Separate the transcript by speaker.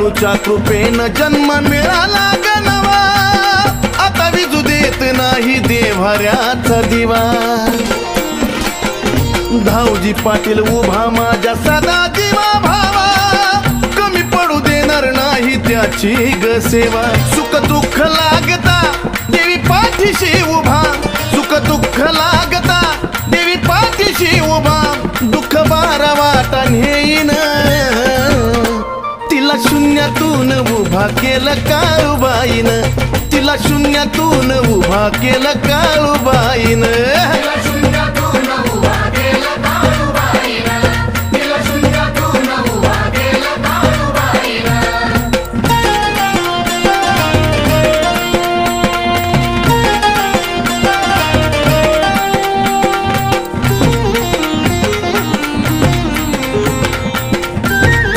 Speaker 1: विठुच्या कृपेनं जन्म मिळाला ग नवा, आता विजू देत नाही देव्हाऱ्याचा दिवा. धावजी पाटील उभा माझ्या सदा जीवा भावा, कमी पडू देणार नाही त्याची ग सेवा. सुख दुःख लागता देवी पाठीशी उभा, सुख दुःख लागता देवी पाठीशी उभा. दुःख बारा वाटा नेईन, तिला शून्यातून उभा केलं काळूबाईनं, तिला शून्यातून उभा केलं काळूबाईनं.